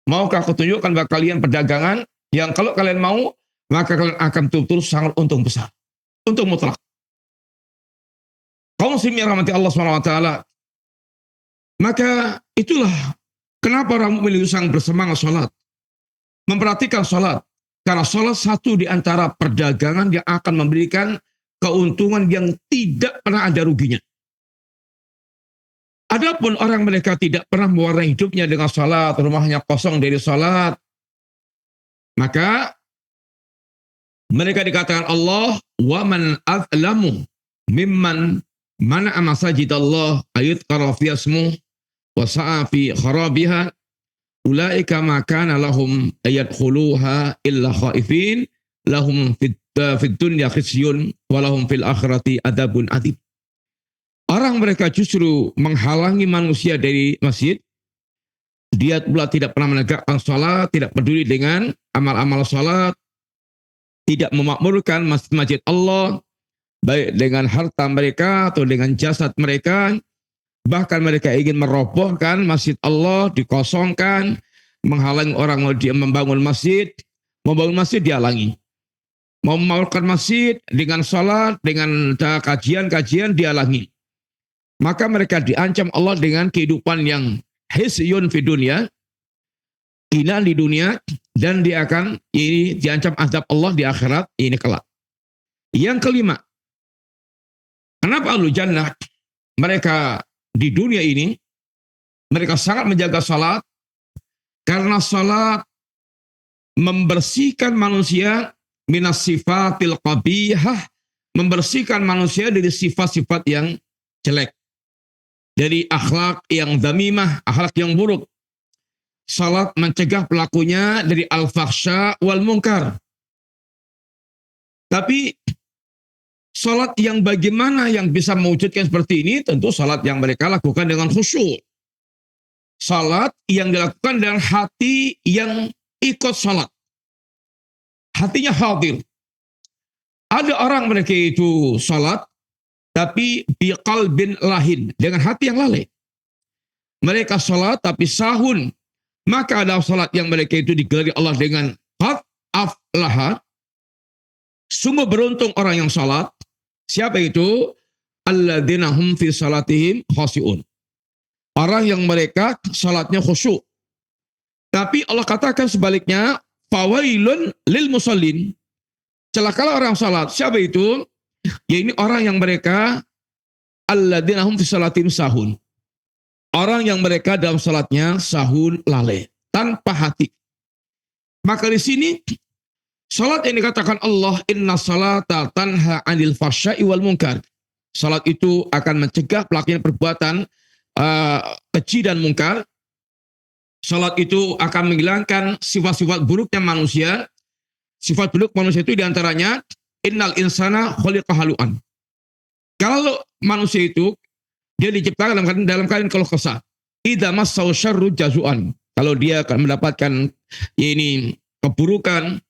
maukah aku tunjukkan bagi kalian perdagangan yang kalau kalian mau, maka kalian akan betul-betul sangat untung besar. Untung mutlak. Kaum muslimin yang rahmati Allah SWT, maka itulah kenapa orang mukmin itu sangat bersemangat sholat. Memperhatikan sholat. Karena sholat satu di antara perdagangan yang akan memberikan keuntungan yang tidak pernah ada ruginya. Adapun orang mereka tidak pernah mewarnai hidupnya dengan sholat, rumahnya kosong dari sholat, maka mereka dikatakan Allah, wa man azlamu mimman mana'a masajidallah ayudhkara fiha ismuhu wa sa'a fi kharabiha ulaika ma kana lahum ayadkhuluha illa khaifin lahum fid dunya khizyun wa lahum fil akhirati adzabun adzim. Orang mereka justru menghalangi manusia dari masjid. Dia pula tidak pernah menegakkan salat, tidak peduli dengan amal-amal salat, tidak memakmurkan masjid-masjid Allah, baik dengan harta mereka atau dengan jasad mereka. Bahkan mereka ingin merobohkan masjid Allah, dikosongkan, menghalangi orang dia membangun masjid dihalangi. Mau membangun masjid dengan salat, dengan kajian-kajian dihalangi. Maka mereka diancam Allah dengan kehidupan yang hisyun fi dunia, hina di dunia, dan dia akan ini diancam azab Allah di akhirat ini kelak. Yang kelima, kenapa ahlul jannah mereka di dunia ini mereka sangat menjaga salat, karena salat membersihkan manusia minas sifatil qabihah, membersihkan manusia dari sifat-sifat yang jelek, dari akhlak yang dzamimah, akhlak yang buruk. Salat mencegah pelakunya dari al-fahsya wal munkar. Tapi salat yang bagaimana yang bisa mewujudkan seperti ini? Tentu salat yang mereka lakukan dengan khusyuk. Salat yang dilakukan dengan hati yang ikut salat. Hatinya hadir. Ada orang mereka itu salat tapi biqalbin lahin, dengan hati yang lalai. Mereka salat tapi sahun. Maka ada salat yang mereka itu digelari Allah dengan qad aflaha. Sungguh beruntung orang yang salat. Siapa itu? Alladzina hum fi salatihim khashi'un. Orang yang mereka salatnya khusyuk. Tapi Allah katakan sebaliknya, fawailun lil musallin. Celakalah orang salat. Siapa itu? Ya ini orang yang mereka alladzina hum fi salatihim sahun. Orang yang mereka dalam salatnya sahun lalai, tanpa hati. Maka di sini salat yang dikatakan Allah, inna salata tanha 'anil fahsya'i wal munkar. Salat itu akan mencegah pelakunya perbuatan keji dan munkar. Salat itu akan menghilangkan sifat-sifat buruknya manusia. Sifat buruk manusia itu diantaranya innal insana khuliqa halu'an. Kalau manusia itu dia diciptakan dalam keadaan keluh kesah. Idza massau syarru jazuan. Kalau dia akan mendapatkan ini keburukan,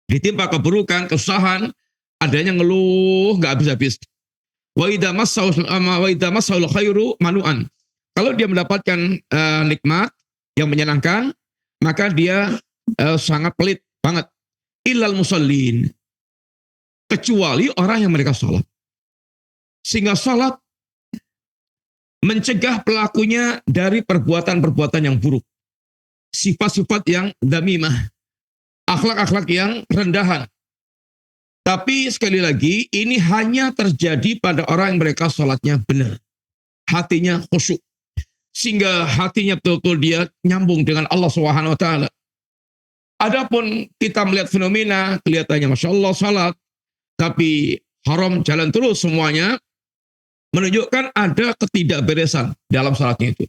ditimpa keburukan, kesusahan, adanya ngeluh enggak habis-habis. Wa idza massau khairu manu'an. Kalau dia mendapatkan nikmat yang menyenangkan, maka dia sangat pelit banget. Illal musallin. Kecuali orang yang mereka sholat. Sehingga sholat mencegah pelakunya dari perbuatan-perbuatan yang buruk. Sifat-sifat yang dzamimah. Akhlak-akhlak yang rendahan. Tapi sekali lagi, ini hanya terjadi pada orang yang mereka sholatnya benar. Hatinya khusyuk. Sehingga hatinya betul-betul dia nyambung dengan Allah SWT. Adapun kita melihat fenomena, kelihatannya Masya Allah sholat, tapi haram jalan terus semuanya, menunjukkan ada ketidakberesan dalam salatnya itu.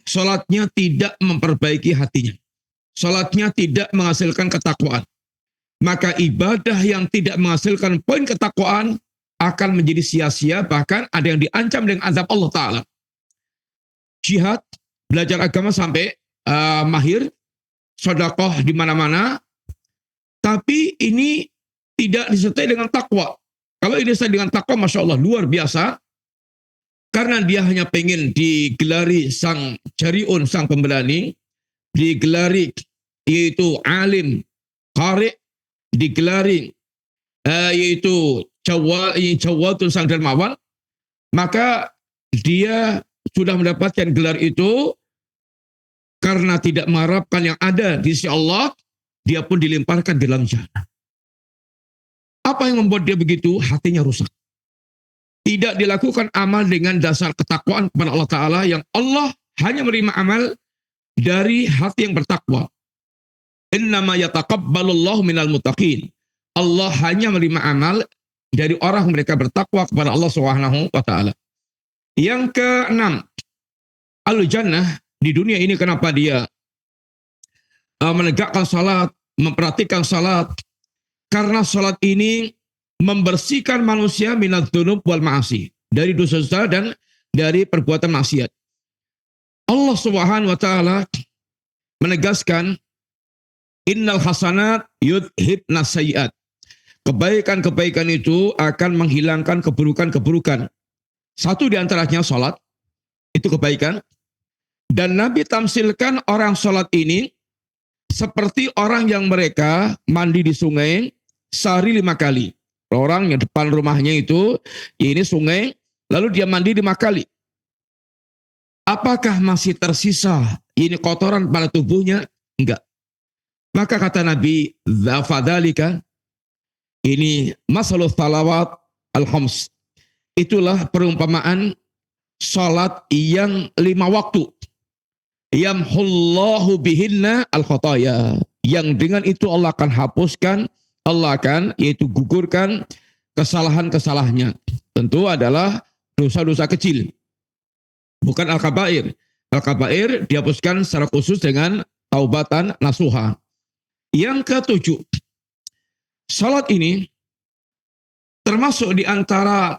Salatnya tidak memperbaiki hatinya. salatnya tidak menghasilkan ketakwaan. Maka ibadah yang tidak menghasilkan poin ketakwaan akan menjadi sia-sia, bahkan ada yang diancam dengan azab Allah Ta'ala. Jihad, belajar agama sampai mahir, sedekah di mana-mana, tapi ini tidak disertai dengan takwa. Kalau ini disertai dengan takwa, Masya Allah, luar biasa, karena dia hanya pengen digelari sang jariun, sang pemberani, digelari yaitu alim, qari, digelari yaitu jawadun sang dermawan, maka dia sudah mendapatkan gelar itu karena tidak mengharapkan yang ada di sisi Allah, dia pun dilemparkan di dalam jahanam. Apa yang membuat dia begitu? Hatinya rusak. Tidak dilakukan amal dengan dasar ketakwaan kepada Allah Ta'ala, yang Allah hanya menerima amal dari hati yang bertakwa. Innama yataqabbalullahu minal muttaqin. Allah hanya menerima amal dari orang mereka bertakwa kepada Allah Subhanahu wa Ta'ala. Yang keenam, al-jannah di dunia ini kenapa dia menegakkan salat, memperhatikan salat? Karena salat ini membersihkan manusia minadz dzunub wal ma'asi, dari dosa-dosa dan dari perbuatan maksiat. Allah Subhanahu wa Ta'ala menegaskan, innal hasanat yudhibnas sayyi'at. Kebaikan-kebaikan itu akan menghilangkan keburukan-keburukan. Satu di antaranya salat, itu kebaikan. Dan Nabi tamsilkan orang salat ini seperti orang yang mereka mandi di sungai sehari 5 kali. Orang yang depan rumahnya itu, ini sungai, lalu dia mandi 5 kali. Apakah masih tersisa ini kotoran pada tubuhnya? Enggak. Maka kata Nabi, dzafadhalika, ini masalul salawat al-khams. Itulah perumpamaan salat yang 5 waktu. Yamhullahu bihinna al-khataya. Yang dengan itu Allah akan hapuskan, Allah akan yaitu gugurkan kesalahan-kesalahannya. Tentu adalah dosa-dosa kecil. Bukan al-kabair. Al-kabair dihapuskan secara khusus dengan taubatan nasuha. Yang ketujuh, salat ini termasuk di antara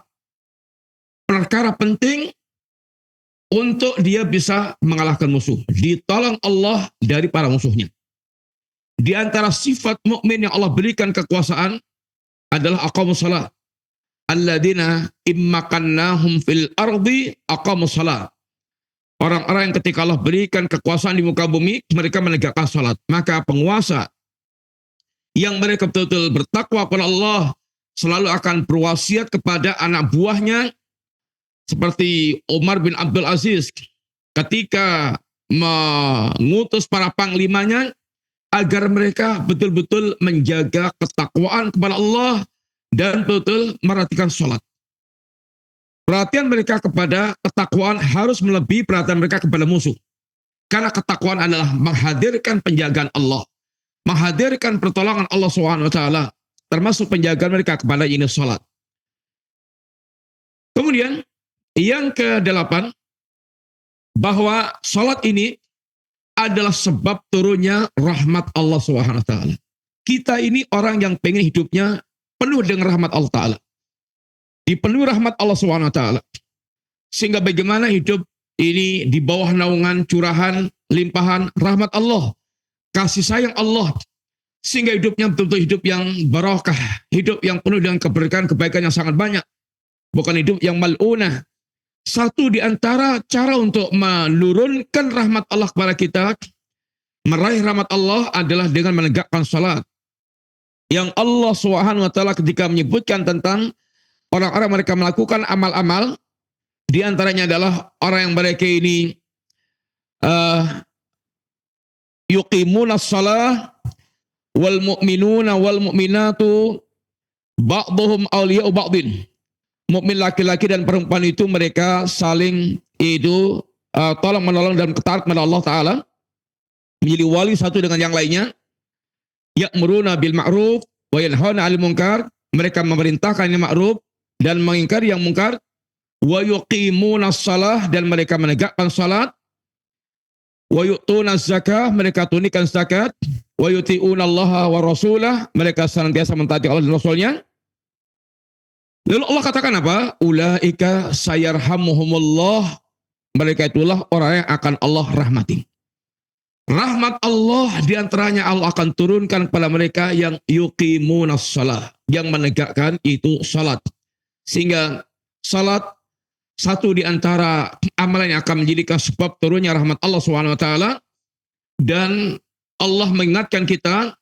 perkara penting untuk dia bisa mengalahkan musuh. Ditolong Allah dari para musuhnya. Di antara sifat mukmin yang Allah berikan kekuasaan adalah aqamus shalah. Alladzina immakannahum fil ardi aqamus shalah. Orang-orang yang ketika Allah berikan kekuasaan di muka bumi, mereka menegakkan salat. Maka penguasa yang mereka betul-betul bertakwa kepada Allah selalu akan berwasiat kepada anak buahnya, seperti Umar bin Abdul Aziz ketika mengutus para panglimanya agar mereka betul-betul menjaga ketakwaan kepada Allah dan betul-betul merhatikan sholat. Perhatian mereka kepada ketakwaan harus melebihi perhatian mereka kepada musuh. Karena ketakwaan adalah menghadirkan penjagaan Allah, menghadirkan pertolongan Allah SWT, termasuk penjagaan mereka kepada ini sholat. Kemudian yang ke-8, bahwa sholat ini adalah sebab turunnya rahmat Allah SWT. Kita ini orang yang pengen hidupnya penuh dengan rahmat Allah Ta'ala. Dipenuhi rahmat Allah SWT. Sehingga bagaimana hidup ini di bawah naungan curahan, limpahan rahmat Allah. Kasih sayang Allah. Sehingga hidupnya betul-betul hidup yang barakah. Hidup yang penuh dengan keberkahan, kebaikan yang sangat banyak. Bukan hidup yang mal'unah. Satu di antara cara untuk menurunkan rahmat Allah kepada kita, meraih rahmat Allah adalah dengan menegakkan salat. Yang Allah SWT ketika menyebutkan tentang orang-orang mereka melakukan amal-amal, di antaranya adalah orang yang mereka ini yuqimunas shalah wal mu'minuna wal mu'minatu ba'dhum awliya'u ba'din. Mukmin laki-laki dan perempuan itu mereka saling itu tolong menolong dan ketaat kepada Allah Ta'ala, menjadi wali satu dengan yang lainnya. Ya'muruna bil ma'ruf wa yanhauna 'anil munkar. Mereka memerintahkan yang ma'ruf dan mengingkari yang munkar. Wa yuqimunas shalah, dan mereka menegakkan salat. Wa yu'tuna zakah, mereka tunaikan zakat. Wa yuti'una Allah wa rasulah, mereka senantiasa mentaati Allah dan Rasulnya. Lalu Allah katakan apa? Ulaika sayarhamuhumullah, mereka itulah orang yang akan Allah rahmati. Rahmat Allah diantaranya Allah akan turunkan pada mereka yang yuqimunas shalah, yang menegakkan itu salat. Sehingga salat satu di antara amalan yang akan menjadikan sebab turunnya rahmat Allah SWT. Dan Allah mengingatkan kita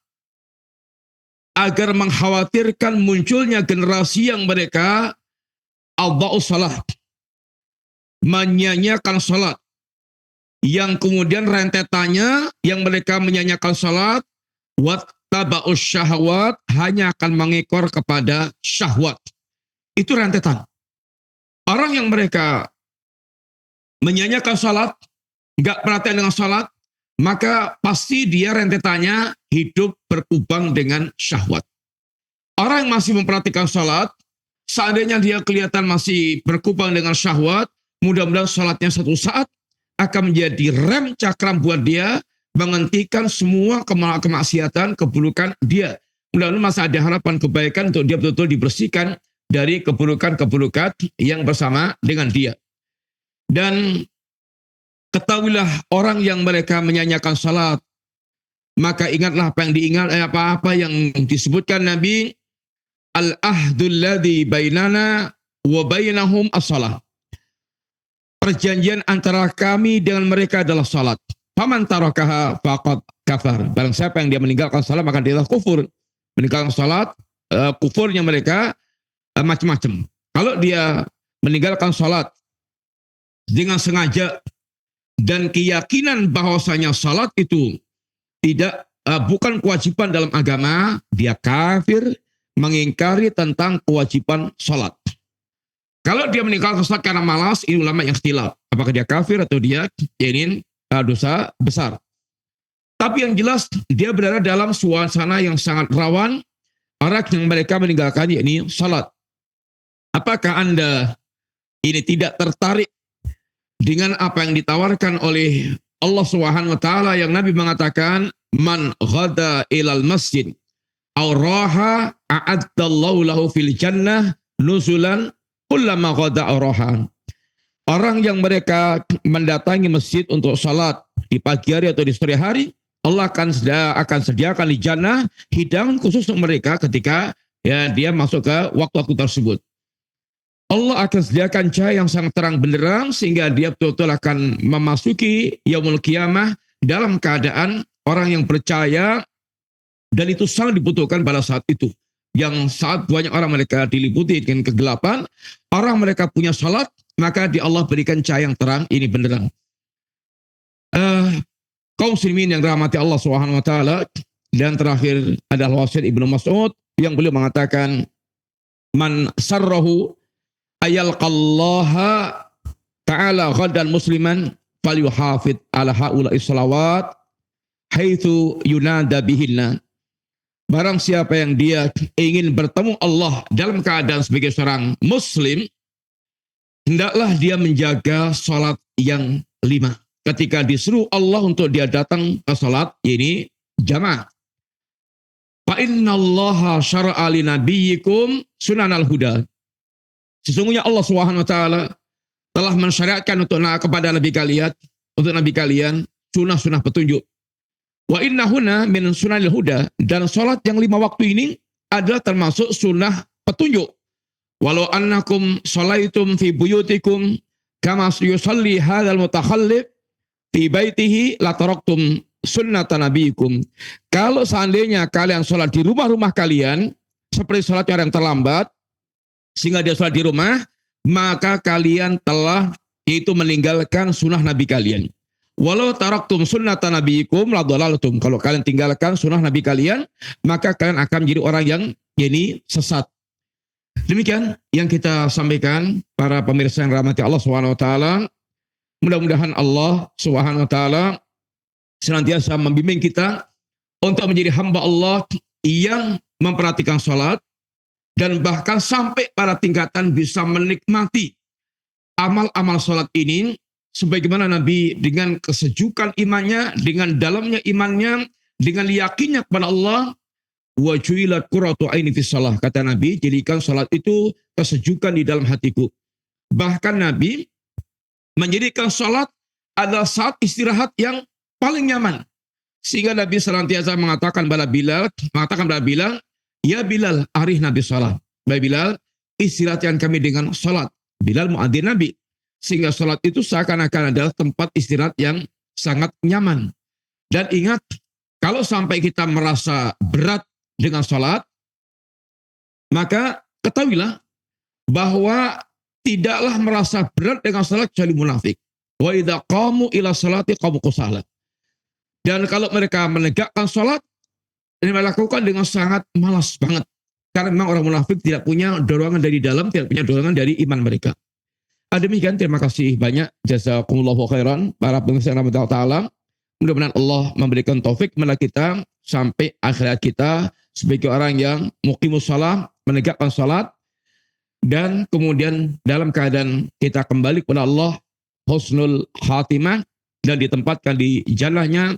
agar mengkhawatirkan munculnya generasi yang mereka adha'us salat, menyanyiakan salat, yang kemudian rentetannya yang mereka menyanyiakan salat, wattaba'us syahwat, hanya akan mengekor kepada syahwat. Itu rentetan. Orang yang mereka menyanyiakan salat, nggak perhatian dengan salat, maka pasti dia rentetannya hidup berkubang dengan syahwat. Orang yang masih memperhatikan salat, seandainya dia kelihatan masih berkubang dengan syahwat, mudah-mudahan salatnya satu saat akan menjadi rem cakram buat dia, menghentikan semua kemaksiatan, keburukan dia. Mudah-mudahan masih ada harapan kebaikan untuk dia betul-betul dibersihkan dari keburukan-keburukan yang bersama dengan dia. Dan ketahuilah orang yang mereka menyanyiakan salat, maka ingatlah apa yang diingat, apa yang disebutkan Nabi, al-ahdul ladzi bainana wa bainahum as-salah. Perjanjian antara kami dengan mereka adalah salat. Faman tarakaha faqad kafar. Barang siapa yang dia meninggalkan salat maka dia telah kufur. Meninggalkan salat, kufurnya mereka macam-macam. Kalau dia meninggalkan salat dengan sengaja dan keyakinan bahwasanya salat itu bukan kewajiban dalam agama, dia kafir, mengingkari tentang kewajiban salat. Kalau dia meninggalkan salat karena malas, ini ulama yang ikhtilaf. Apakah dia kafir atau dia ini dosa besar. Tapi yang jelas dia berada dalam suasana yang sangat rawan orang yang mereka meninggalkan, yakni salat. Apakah Anda ini tidak tertarik dengan apa yang ditawarkan oleh Allah Subhanahu wa taala yang Nabi mengatakan, man ghada ilal masjid aw raha a'addallahu lahu fil jannah nuzulan kullama ghada arahan. Orang yang mereka mendatangi masjid untuk salat di pagi hari atau di sore hari, Allah akan sediakan di jannah hidangan khusus untuk mereka ketika dia masuk ke waktu-waktu tersebut. Allah akan sediakan cahaya yang sangat terang benderang sehingga dia betul-betul akan memasuki yaumul qiyamah dalam keadaan orang yang percaya, dan itu sangat dibutuhkan pada saat itu. Yang saat banyak orang mereka diliputi dengan kegelapan, orang mereka punya salat, maka di Allah berikan cahaya yang terang, ini benderang. Kaum muslimin yang dirahmati Allah Subhanahu wa taala, dan terakhir adalah wasiat Ibnu Mas'ud yang beliau mengatakan, man sarrahu ayalqallaha ta'ala ghadan musliman falyuhafid ala haula'i salawat haitsu yunada bihinna. Barang siapa yang dia ingin bertemu Allah dalam keadaan sebagai seorang muslim, hendaklah dia menjaga salat yang 5. Ketika disuruh Allah untuk dia datang ke salat, ini jamaah. Fa innallaha syara'a li nabiyyikum sunanal huda. Sesungguhnya Allah Subhanahu wa taala telah mensyariatkan kepada nabi kalian sunah-sunah petunjuk. Wa innahuna min sunanil huda, dan salat yang 5 waktu ini adalah termasuk sunnah petunjuk. Walau annakum salaitum fi buyutikum kama yusalli hadzal mutakhallif fi baitihi la taraktum sunnatan nabiyikum. Kalau seandainya kalian salat di rumah-rumah kalian seperti salat orang yang terlambat sehingga dia salat di rumah, maka kalian telah itu meninggalkan sunnah nabi kalian. Walau taraktum sunnatan nabiyikum la dhalaltum. Kalau kalian tinggalkan sunnah nabi kalian, maka kalian akan menjadi orang yang ini sesat. Demikian yang kita sampaikan para pemirsa yang rahmati Allah Subhanahu wa taala. Mudah-mudahan Allah Subhanahu wa taala senantiasa membimbing kita untuk menjadi hamba Allah yang memperhatikan salat, dan bahkan sampai pada tingkatan bisa menikmati amal-amal salat ini sebagaimana Nabi dengan kesejukan imannya, dengan dalamnya imannya, dengan yakinnya kepada Allah, wa ju'ilat qurratu aini fis shalah, kata Nabi, jadikan salat itu kesejukan di dalam hatiku. Bahkan Nabi menjadikan salat adalah saat istirahat yang paling nyaman. Sehingga Nabi senantiasa mengatakan kepada Bilal, ya Bilal, arihna bis salat. Baik Bilal, istirahatkan kami dengan salat. Bilal muadzin Nabi. Sehingga salat itu seakan-akan adalah tempat istirahat yang sangat nyaman. Dan ingat, kalau sampai kita merasa berat dengan salat, maka ketahuilah bahwa tidaklah merasa berat dengan salat kecuali munafik. Wa idza qamu ila salati qamu qusala. Dan kalau mereka menegakkan salat, ini melakukan dengan sangat malas banget. Karena memang orang munafik tidak punya dorongan dari dalam, tidak punya dorongan dari iman mereka. Demikian, terima kasih banyak. Jazakumullahu khairan para pemirsa rahmatullah taala. Mudah-mudahan Allah memberikan taufik kepada kita sampai akhirat kita sebagai orang yang muqimus shalah, menegakkan salat, dan kemudian dalam keadaan kita kembali kepada Allah, husnul khatimah, dan ditempatkan di jannahnya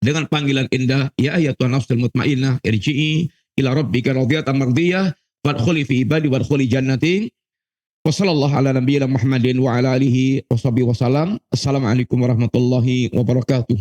dengan panggilan indah, ya ayyatuhan nafsul mutmainnah irji'i ila rabbika radiyatan mardiyah wadkhuli fi ibadi wadkhuli jannati. Wassallallahu ala nabiyyina Muhammadin wa ala alihi washabihi wasallam. Assalamualaikum warahmatullahi wabarakatuh.